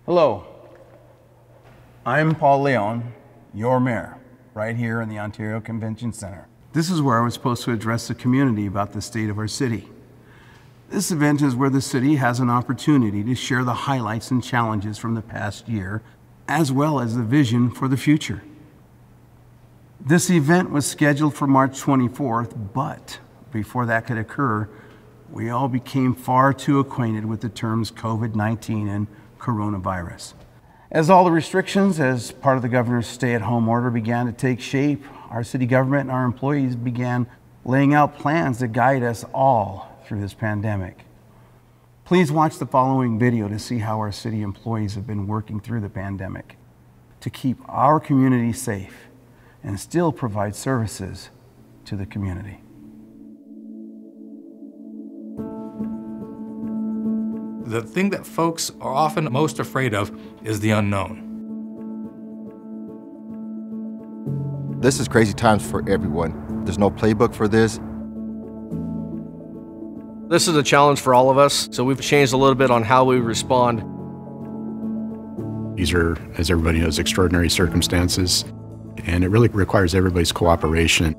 Hello, I'm Paul Leon, your mayor, right here in the Ontario Convention Center. This is where I was supposed to address the community about the state of our city. This event is where the city has an opportunity to share the highlights and challenges from the past year, as well as the vision for the future. This event was scheduled for March 24th, but before that could occur, we all became far too acquainted with the terms COVID-19 and coronavirus. As all the restrictions as part of the governor's stay-at-home order began to take shape, our city government and our employees began laying out plans to guide us all through this pandemic. Please watch the following video to see how our city employees have been working through the pandemic to keep our community safe and still provide services to the community. The thing that folks are often most afraid of is the unknown. This is crazy times for everyone. There's no playbook for this. This is a challenge for all of us, so we've changed a little bit on how we respond. These are, as everybody knows, extraordinary circumstances, and it really requires everybody's cooperation.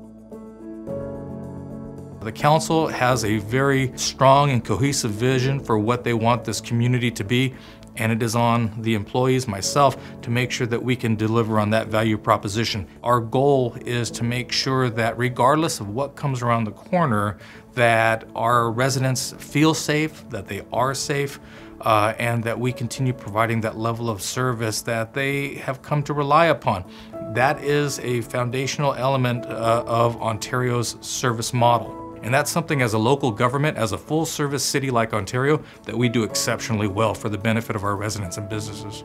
The council has a very strong and cohesive vision for what they want this community to be, and it is on the employees, myself, to make sure that we can deliver on that value proposition. Our goal is to make sure that regardless of what comes around the corner, that our residents feel safe, that they are safe, and that we continue providing that level of service that they have come to rely upon. That is a foundational element of Ontario's service model. And that's something as a local government, as a full-service city like Ontario, that we do exceptionally well for the benefit of our residents and businesses.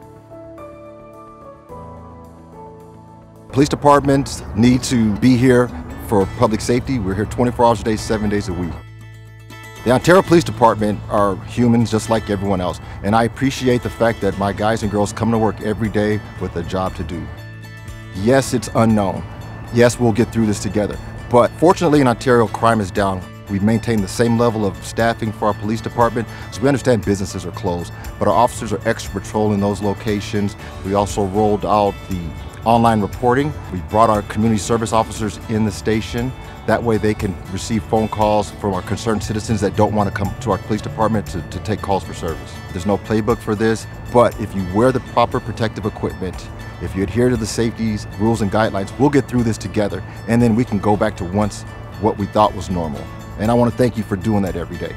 Police departments need to be here for public safety. We're here 24 hours a day, 7 days a week. The Ontario Police Department are humans just like everyone else, and I appreciate the fact that my guys and girls come to work every day with a job to do. Yes, it's unknown. Yes, we'll get through this together. But fortunately in Ontario, crime is down. We've maintained the same level of staffing for our police department, so we understand businesses are closed, but our officers are extra patrolling those locations. We also rolled out the online reporting. We brought our community service officers in the station. That way they can receive phone calls from our concerned citizens that don't want to come to our police department to take calls for service. There's no playbook for this, but if you wear the proper protective equipment, if you adhere to the safety rules and guidelines, we'll get through this together, and then we can go back to once what we thought was normal. And I want to thank you for doing that every day.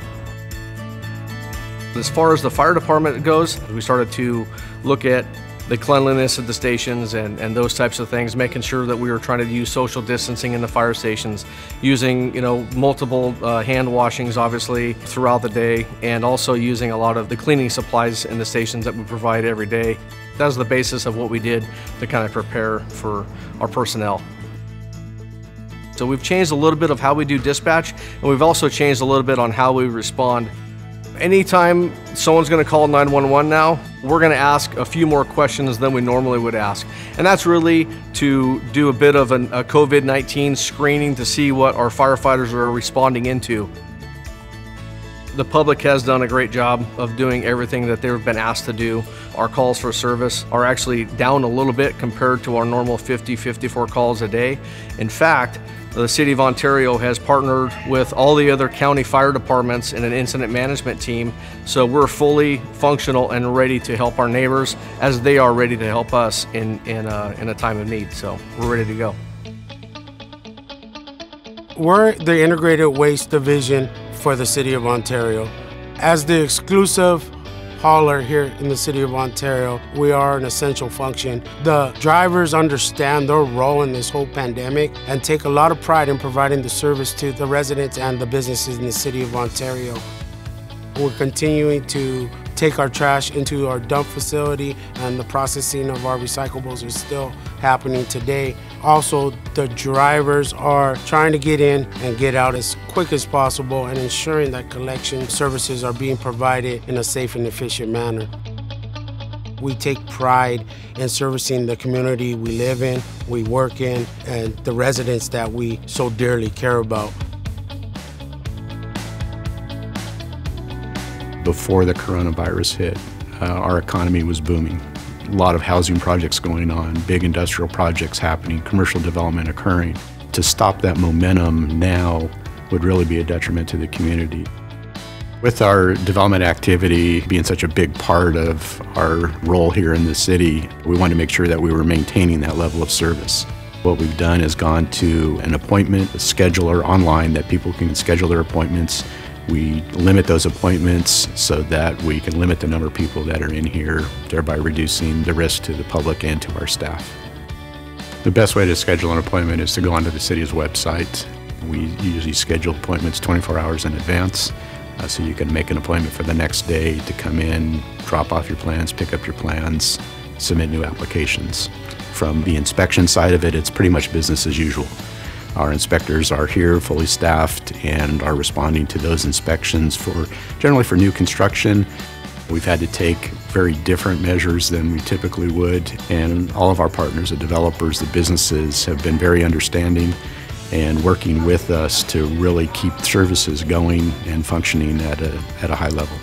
As far as the fire department goes, we started to look at the cleanliness of the stations and those types of things, making sure that we were trying to use social distancing in the fire stations, using multiple hand washings obviously throughout the day, and also using a lot of the cleaning supplies in the stations that we provide every day. That was the basis of what we did to kind of prepare for our personnel. So we've changed a little bit of how we do dispatch, and we've also changed a little bit on how we respond. Anytime someone's going to call 911 now, we're going to ask a few more questions than we normally would ask. And that's really to do a bit of a COVID-19 screening to see what our firefighters are responding into. The public has done a great job of doing everything that they've been asked to do. Our calls for service are actually down a little bit compared to our normal 50-54 calls a day. In fact, the City of Ontario has partnered with all the other county fire departments in an incident management team, so we're fully functional and ready to help our neighbors as they are ready to help us in a time of need. So we're ready to go. We're the Integrated Waste Division for the City of Ontario. As the exclusive hauler here in the City of Ontario, we are an essential function. The drivers understand their role in this whole pandemic and take a lot of pride in providing the service to the residents and the businesses in the City of Ontario. We're continuing to take our trash into our dump facility, and the processing of our recyclables is still happening today. Also, the drivers are trying to get in and get out as quick as possible and ensuring that collection services are being provided in a safe and efficient manner. We take pride in servicing the community we live in, we work in, and the residents that we so dearly care about. Before the coronavirus hit, our economy was booming. A lot of housing projects going on, big industrial projects happening, commercial development occurring. To stop that momentum now would really be a detriment to the community. With our development activity being such a big part of our role here in the city, we wanted to make sure that we were maintaining that level of service. What we've done is gone to an appointment scheduler online that people can schedule their appointments. We limit those appointments so that we can limit the number of people that are in here, thereby reducing the risk to the public and to our staff. The best way to schedule an appointment is to go onto the city's website. We usually schedule appointments 24 hours in advance, so you can make an appointment for the next day to come in, drop off your plans, pick up your plans, submit new applications. From the inspection side of it, it's pretty much business as usual. Our inspectors are here, fully staffed, and are responding to those inspections generally for new construction. We've had to take very different measures than we typically would, and all of our partners, the developers, the businesses, have been very understanding and working with us to really keep services going and functioning at a high level.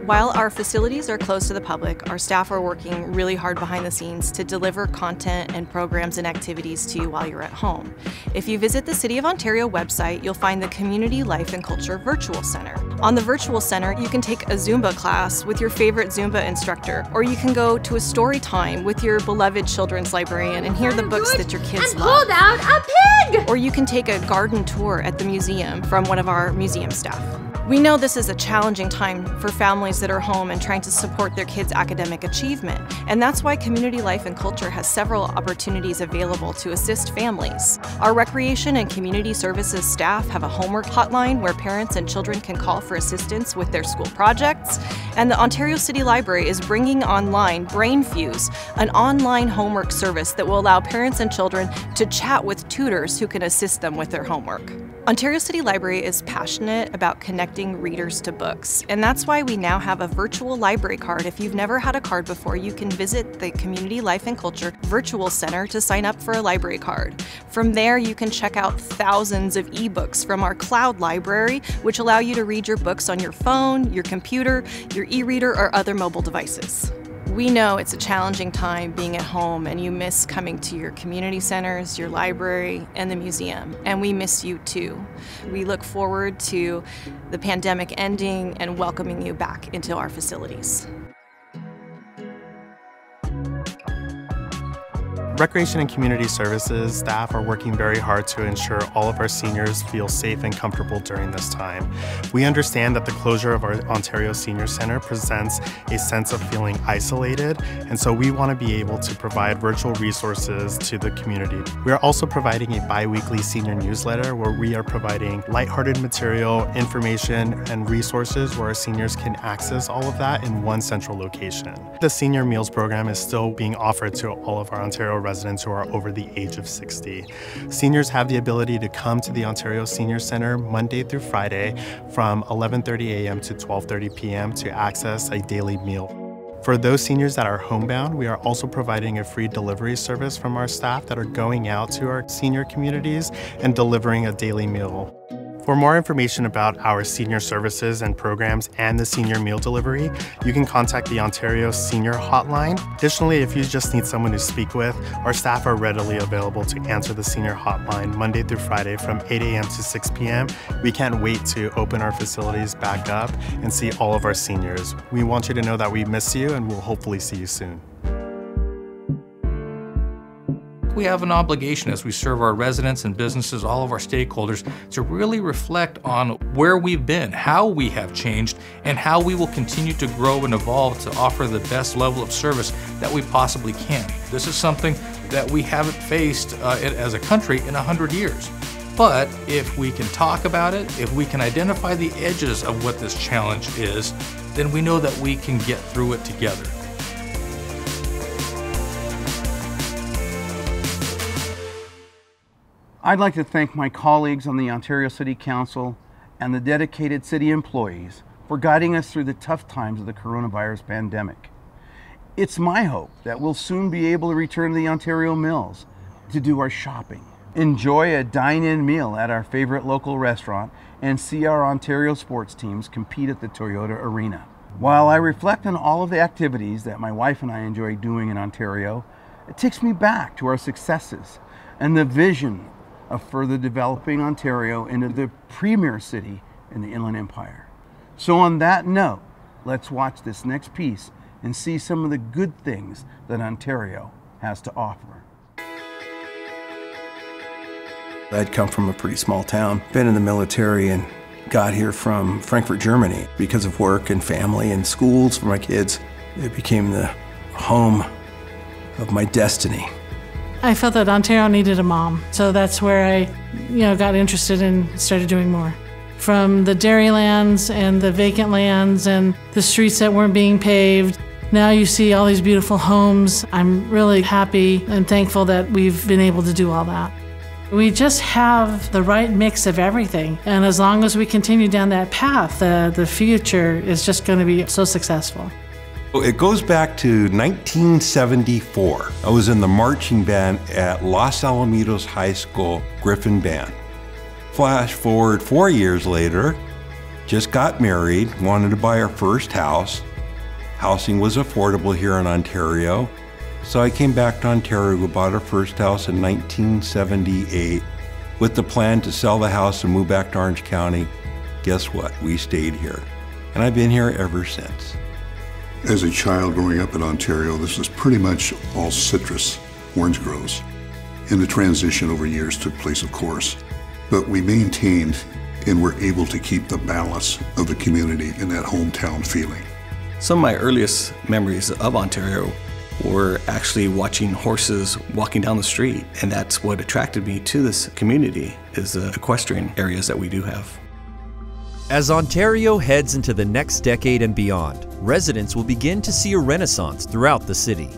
While our facilities are closed to the public, our staff are working really hard behind the scenes to deliver content and programs and activities to you while you're at home. If you visit the City of Ontario website, you'll find the Community Life and Culture Virtual Center. On the Virtual Center, you can take a Zumba class with your favorite Zumba instructor, or you can go to a story time with your beloved children's librarian and hear the books that your kids love. Pulled out a pig! Or you can take a garden tour at the museum from one of our museum staff. We know this is a challenging time for families that are home and trying to support their kids' academic achievement, and that's why Community Life and Culture has several opportunities available to assist families. Our Recreation and Community Services staff have a homework hotline where parents and children can call for assistance with their school projects, and the Ontario City Library is bringing online BrainFuse, an online homework service that will allow parents and children to chat with tutors who can assist them with their homework. Ontario City Library is passionate about connecting readers to books, and that's why we now have a virtual library card. If you've never had a card before, you can visit the Community Life and Culture Virtual Center to sign up for a library card. From there, you can check out thousands of ebooks from our cloud library, which allow you to read your books on your phone, your computer, your e-reader, or other mobile devices. We know it's a challenging time being at home and you miss coming to your community centers, your library, and the museum, and we miss you too. We look forward to the pandemic ending and welcoming you back into our facilities. Recreation and Community Services staff are working very hard to ensure all of our seniors feel safe and comfortable during this time. We understand that the closure of our Ontario Senior Centre presents a sense of feeling isolated, and so we want to be able to provide virtual resources to the community. We are also providing a bi-weekly senior newsletter where we are providing lighthearted material, information, and resources where our seniors can access all of that in one central location. The Senior Meals program is still being offered to all of our Ontario residents who are over the age of 60. Seniors have the ability to come to the Ontario Senior Centre Monday through Friday from 11:30 a.m. to 12:30 p.m. to access a daily meal. For those seniors that are homebound, we are also providing a free delivery service from our staff that are going out to our senior communities and delivering a daily meal. For more information about our senior services and programs and the senior meal delivery, you can contact the Ontario Senior Hotline. Additionally, if you just need someone to speak with, our staff are readily available to answer the Senior Hotline Monday through Friday from 8 a.m. to 6 p.m. We can't wait to open our facilities back up and see all of our seniors. We want you to know that we miss you and we'll hopefully see you soon. We have an obligation as we serve our residents and businesses, all of our stakeholders, to really reflect on where we've been, how we have changed, and how we will continue to grow and evolve to offer the best level of service that we possibly can. This is something that we haven't faced as a country in 100 years. But if we can talk about it, if we can identify the edges of what this challenge is, then we know that we can get through it together. I'd like to thank my colleagues on the Ontario City Council and the dedicated city employees for guiding us through the tough times of the coronavirus pandemic. It's my hope that we'll soon be able to return to the Ontario Mills to do our shopping, enjoy a dine-in meal at our favorite local restaurant, and see our Ontario sports teams compete at the Toyota Arena. While I reflect on all of the activities that my wife and I enjoy doing in Ontario, it takes me back to our successes and the vision of further developing Ontario into the premier city in the Inland Empire. So on that note, let's watch this next piece and see some of the good things that Ontario has to offer. I'd come from a pretty small town, been in the military, and got here from Frankfurt, Germany because of work and family and schools for my kids. It became the home of my destiny. I felt that Ontario needed a mom, so that's where I got interested and started doing more. From the dairy lands and the vacant lands and the streets that weren't being paved, now you see all these beautiful homes. I'm really happy and thankful that we've been able to do all that. We just have the right mix of everything, and as long as we continue down that path, the future is just going to be so successful. It goes back to 1974. I was in the marching band at Los Alamitos High School Griffin Band. Flash forward 4 years later, just got married, wanted to buy our first house. Housing was affordable here in Ontario. So I came back to Ontario. We bought our first house in 1978 with the plan to sell the house and move back to Orange County. Guess what? We stayed here. And I've been here ever since. As a child growing up in Ontario, this was pretty much all citrus, orange groves. And the transition over years took place, of course. But we maintained and were able to keep the balance of the community and that hometown feeling. Some of my earliest memories of Ontario were actually watching horses walking down the street, and that's what attracted me to this community, is the equestrian areas that we do have. As Ontario heads into the next decade and beyond, residents will begin to see a renaissance throughout the city.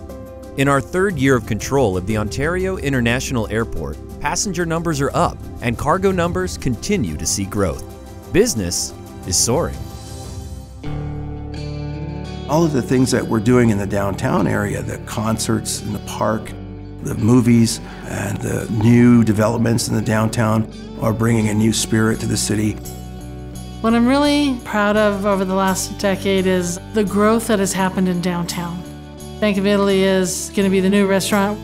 In our third year of control of the Ontario International Airport, passenger numbers are up and cargo numbers continue to see growth. Business is soaring. All of the things that we're doing in the downtown area, the concerts in the park, the movies, and the new developments in the downtown are bringing a new spirit to the city. What I'm really proud of over the last decade is the growth that has happened in downtown. Bank of Italy is going to be the new restaurant,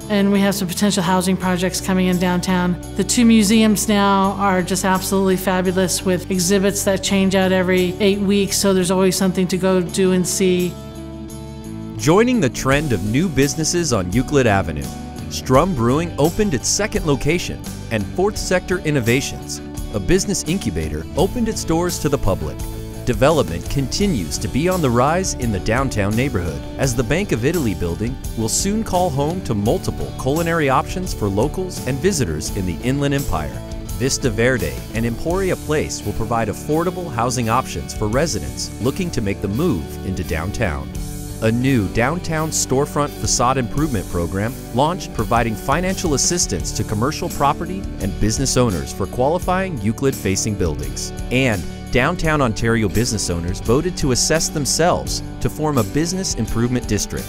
and we have some potential housing projects coming in downtown. The 2 museums now are just absolutely fabulous, with exhibits that change out every 8 weeks, so there's always something to go do and see. Joining the trend of new businesses on Euclid Avenue, Strum Brewing opened its second location, and Fourth Sector Innovations, a business incubator, opened its doors to the public. Development continues to be on the rise in the downtown neighborhood, as the Bank of Italy building will soon call home to multiple culinary options for locals and visitors in the Inland Empire. Vista Verde and Emporia Place will provide affordable housing options for residents looking to make the move into downtown. A new downtown storefront facade improvement program launched, providing financial assistance to commercial property and business owners for qualifying Euclid-facing buildings. And downtown Ontario business owners voted to assess themselves to form a business improvement district.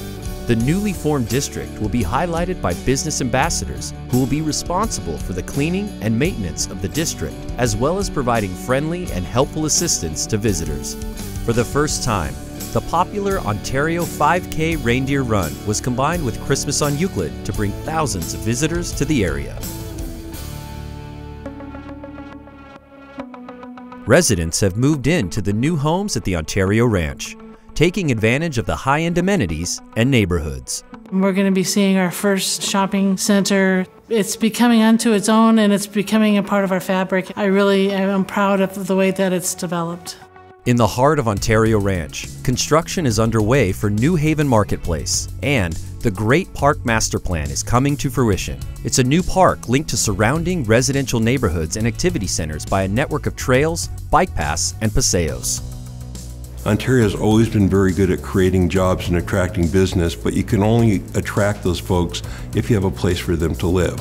The newly formed district will be highlighted by business ambassadors who will be responsible for the cleaning and maintenance of the district, as well as providing friendly and helpful assistance to visitors. For the first time, the popular Ontario 5K Reindeer Run was combined with Christmas on Euclid to bring thousands of visitors to the area. Residents have moved into the new homes at the Ontario Ranch, taking advantage of the high-end amenities and neighborhoods. We're going to be seeing our first shopping center. It's becoming unto its own, and it's becoming a part of our fabric. I really am proud of the way that it's developed. In the heart of Ontario Ranch, construction is underway for New Haven Marketplace, and the Great Park Master Plan is coming to fruition. It's a new park linked to surrounding residential neighborhoods and activity centers by a network of trails, bike paths, and paseos. Ontario has always been very good at creating jobs and attracting business, but you can only attract those folks if you have a place for them to live.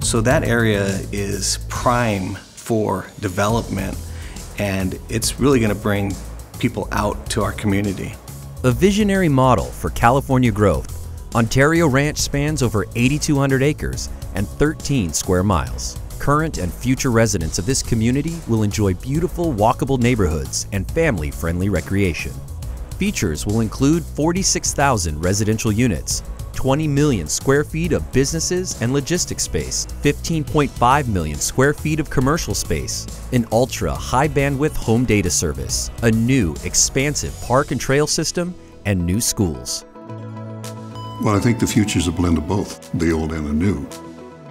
So that area is prime for development, and it's really going to bring people out to our community. A visionary model for California growth, Ontario Ranch spans over 8,200 acres and 13 square miles. Current and future residents of this community will enjoy beautiful walkable neighborhoods and family-friendly recreation. Features will include 46,000 residential units, 20 million square feet of businesses and logistics space, 15.5 million square feet of commercial space, an ultra-high bandwidth home data service, a new expansive park and trail system, and new schools. Well, I think the future is a blend of both, the old and the new.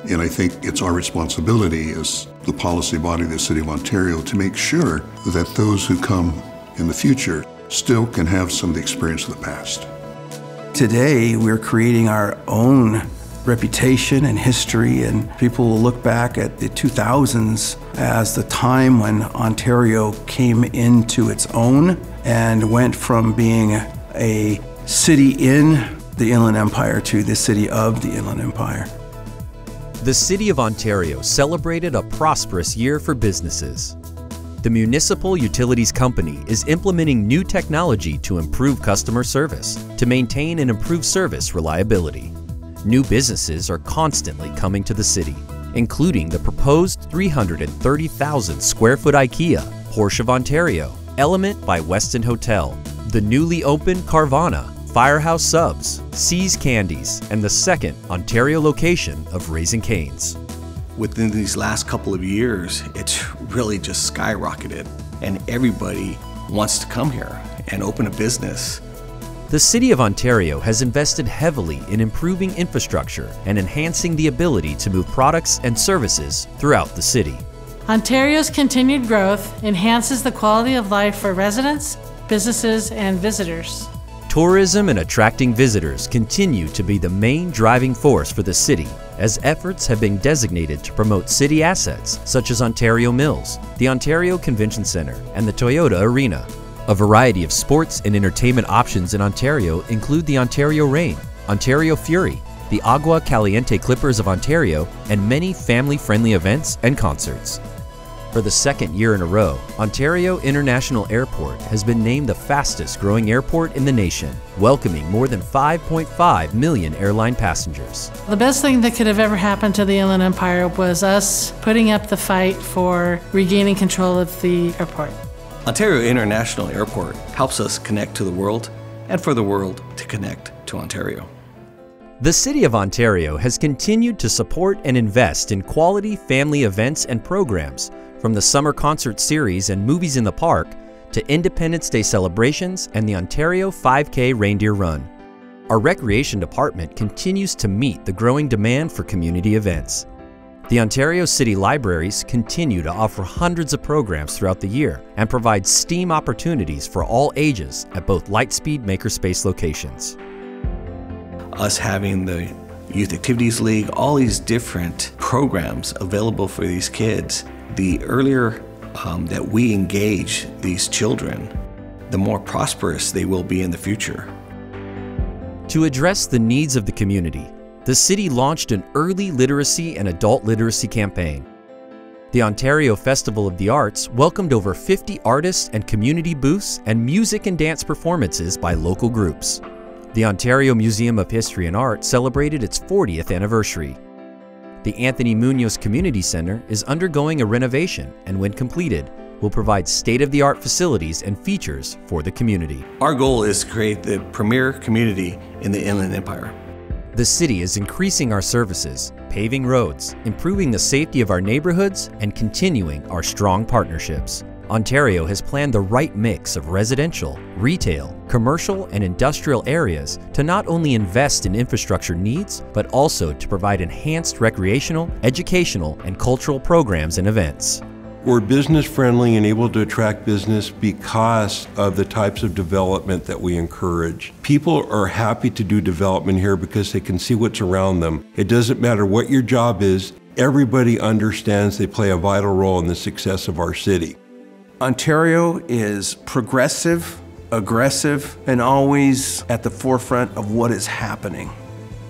And I think it's our responsibility as the policy body of the City of Ontario to make sure that those who come in the future still can have some of the experience of the past. Today, we're creating our own reputation and history, and people will look back at the 2000s as the time when Ontario came into its own and went from being a city in the Inland Empire to the city of the Inland Empire. The City of Ontario celebrated a prosperous year for businesses. The Municipal Utilities Company is implementing new technology to improve customer service, to maintain and improve service reliability. New businesses are constantly coming to the city, including the proposed 330,000 square foot IKEA, Porsche of Ontario, Element by Westin Hotel, the newly opened Carvana, Firehouse Subs, See's Candies, and the second Ontario location of Raising Cane's. Within these last couple of years, it's really just skyrocketed, and everybody wants to come here and open a business. The City of Ontario has invested heavily in improving infrastructure and enhancing the ability to move products and services throughout the city. Ontario's continued growth enhances the quality of life for residents, businesses, and visitors. Tourism and attracting visitors continue to be the main driving force for the city, as efforts have been designated to promote city assets such as Ontario Mills, the Ontario Convention Centre, and the Toyota Arena. A variety of sports and entertainment options in Ontario include the Ontario Reign, Ontario Fury, the Agua Caliente Clippers of Ontario, and many family-friendly events and concerts. For the second year in a row, Ontario International Airport has been named the fastest growing airport in the nation, welcoming more than 5.5 million airline passengers. The best thing that could have ever happened to the Inland Empire was us putting up the fight for regaining control of the airport. Ontario International Airport helps us connect to the world and for the world to connect to Ontario. The City of Ontario has continued to support and invest in quality family events and programs, from the summer concert series and movies in the park to Independence Day celebrations and the Ontario 5K Reindeer Run. Our Recreation Department continues to meet the growing demand for community events. The Ontario City Libraries continue to offer hundreds of programs throughout the year and provide STEAM opportunities for all ages at both Lightspeed Makerspace locations. Us having the Youth Activities League, all these different programs available for these kids, the earlier that we engage these children, the more prosperous they will be in the future. To address the needs of the community, the city launched an early literacy and adult literacy campaign. The Ontario Festival of the Arts welcomed over 50 artists and community booths and music and dance performances by local groups. The Ontario Museum of History and Art celebrated its 40th anniversary. The Anthony Munoz Community Center is undergoing a renovation and, when completed, will provide state-of-the-art facilities and features for the community. Our goal is to create the premier community in the Inland Empire. The city is increasing our services, paving roads, improving the safety of our neighborhoods, and continuing our strong partnerships. Ontario has planned the right mix of residential, retail, commercial, and industrial areas to not only invest in infrastructure needs, but also to provide enhanced recreational, educational, and cultural programs and events. We're business friendly and able to attract business because of the types of development that we encourage. People are happy to do development here because they can see what's around them. It doesn't matter what your job is, everybody understands they play a vital role in the success of our city. Ontario is progressive, aggressive, and always at the forefront of what is happening.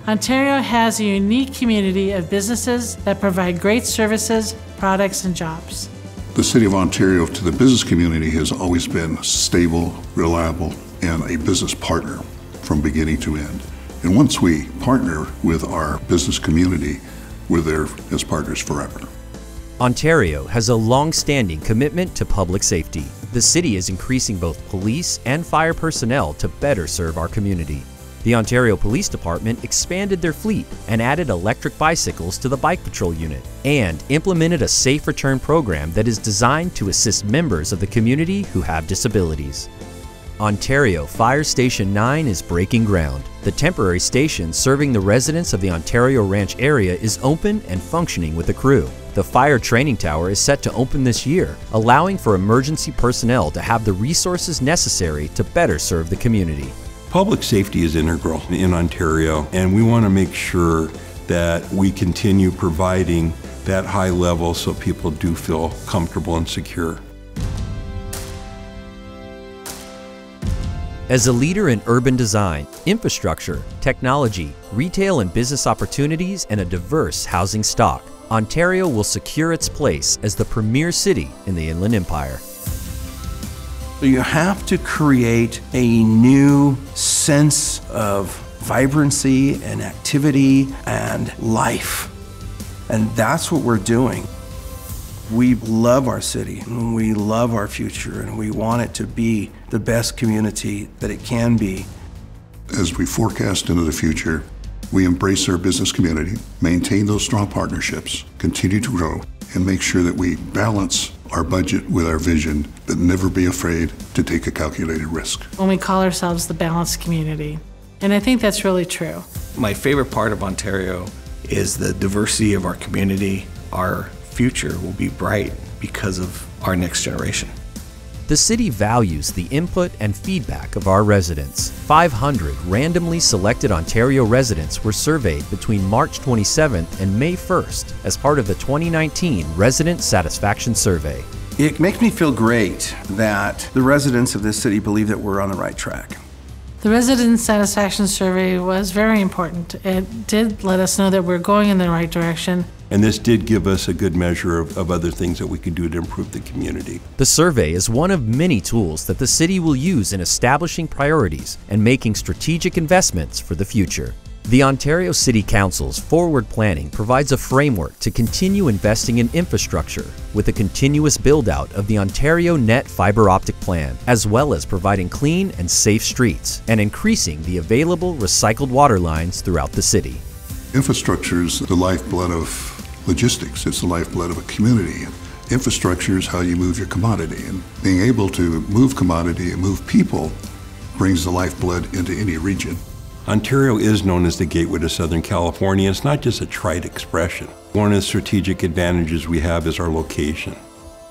Ontario has a unique community of businesses that provide great services, products, and jobs. The City of Ontario to the business community has always been stable, reliable, and a business partner from beginning to end. And once we partner with our business community, we're there as partners forever. Ontario has a long-standing commitment to public safety. The city is increasing both police and fire personnel to better serve our community. The Ontario Police Department expanded their fleet and added electric bicycles to the bike patrol unit and implemented a safe return program that is designed to assist members of the community who have disabilities. Ontario Fire Station 9 is breaking ground. The temporary station serving the residents of the Ontario Ranch area is open and functioning with a crew. The fire training tower is set to open this year, allowing for emergency personnel to have the resources necessary to better serve the community. Public safety is integral in Ontario, and we want to make sure that we continue providing that high level so people do feel comfortable and secure. As a leader in urban design, infrastructure, technology, retail and business opportunities, and a diverse housing stock, Ontario will secure its place as the premier city in the Inland Empire. So you have to create a new sense of vibrancy and activity and life. And that's what we're doing. We love our city, and we love our future, and we want it to be the best community that it can be. As we forecast into the future, we embrace our business community, maintain those strong partnerships, continue to grow, and make sure that we balance our budget with our vision, but never be afraid to take a calculated risk. When we call ourselves the balanced community, and I think that's really true. My favorite part of Ontario is the diversity of our community. Our future will be bright because of our next generation. The city values the input and feedback of our residents. 500 randomly selected Ontario residents were surveyed between March 27th and May 1st as part of the 2019 Resident Satisfaction Survey. It makes me feel great that the residents of this city believe that we're on the right track. The resident satisfaction survey was very important. It did let us know that we're going in the right direction. And this did give us a good measure of other things that we could do to improve the community. The survey is one of many tools that the city will use in establishing priorities and making strategic investments for the future. The Ontario City Council's forward planning provides a framework to continue investing in infrastructure with a continuous build-out of the Ontario Net Fiber Optic Plan, as well as providing clean and safe streets and increasing the available recycled water lines throughout the city. Infrastructure is the lifeblood of logistics. It's the lifeblood of a community. Infrastructure is how you move your commodity, and being able to move commodity and move people brings the lifeblood into any region. Ontario is known as the gateway to Southern California. It's not just a trite expression. One of the strategic advantages we have is our location.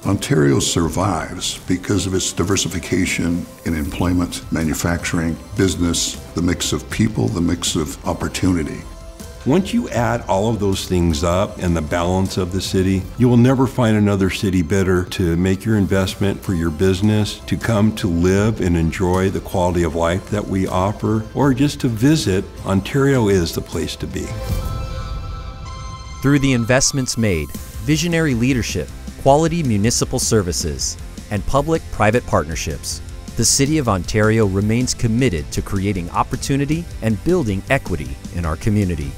Ontario survives because of its diversification in employment, manufacturing, business, the mix of people, the mix of opportunity. Once you add all of those things up and the balance of the city, you will never find another city better to make your investment for your business, to come to live and enjoy the quality of life that we offer, or just to visit. Ontario is the place to be. Through the investments made, visionary leadership, quality municipal services, and public-private partnerships, the City of Ontario remains committed to creating opportunity and building equity in our community.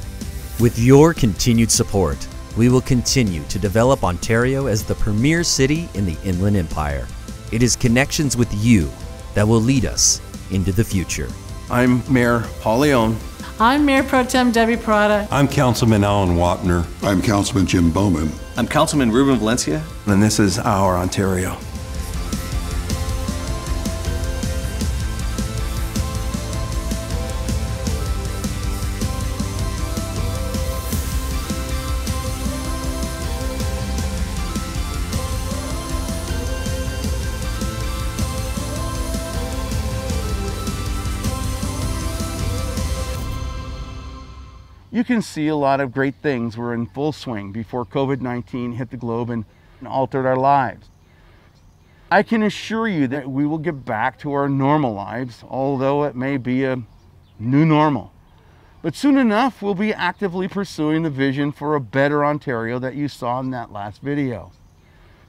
With your continued support, we will continue to develop Ontario as the premier city in the Inland Empire. It is connections with you that will lead us into the future. I'm Mayor Paul Leon. I'm Mayor Pro Tem Debbie Parada. I'm Councilman Alan Wapner. I'm Councilman Jim Bowman. I'm Councilman Ruben Valencia. And this is our Ontario. You can see a lot of great things were in full swing before COVID-19 hit the globe and altered our lives. I can assure you that we will get back to our normal lives, although it may be a new normal. But soon enough, we'll be actively pursuing the vision for a better Ontario that you saw in that last video.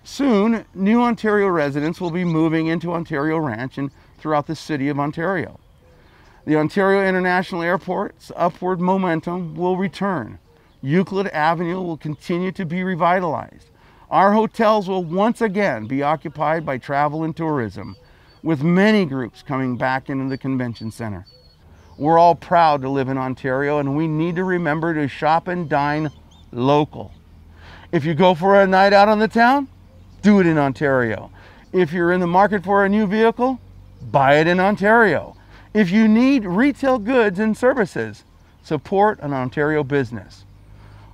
Soon, new Ontario residents will be moving into Ontario Ranch and throughout the city of The Ontario International Airport's upward momentum will return. Euclid Avenue will continue to be revitalized. Our hotels will once again be occupied by travel and tourism, with many groups coming back into the convention center. We're all proud to live in Ontario, and we need to remember to shop and dine local. If you go for a night out on the town, do it in Ontario. If you're in the market for a new vehicle, buy it in Ontario. If you need retail goods and services, support an Ontario business.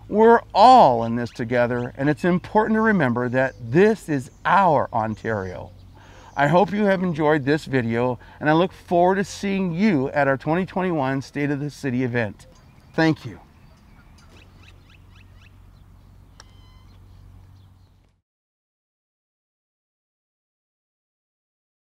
We're all in this together, and it's important to remember that this is our Ontario. I hope you have enjoyed this video, and I look forward to seeing you at our 2021 State of the City event. Thank you.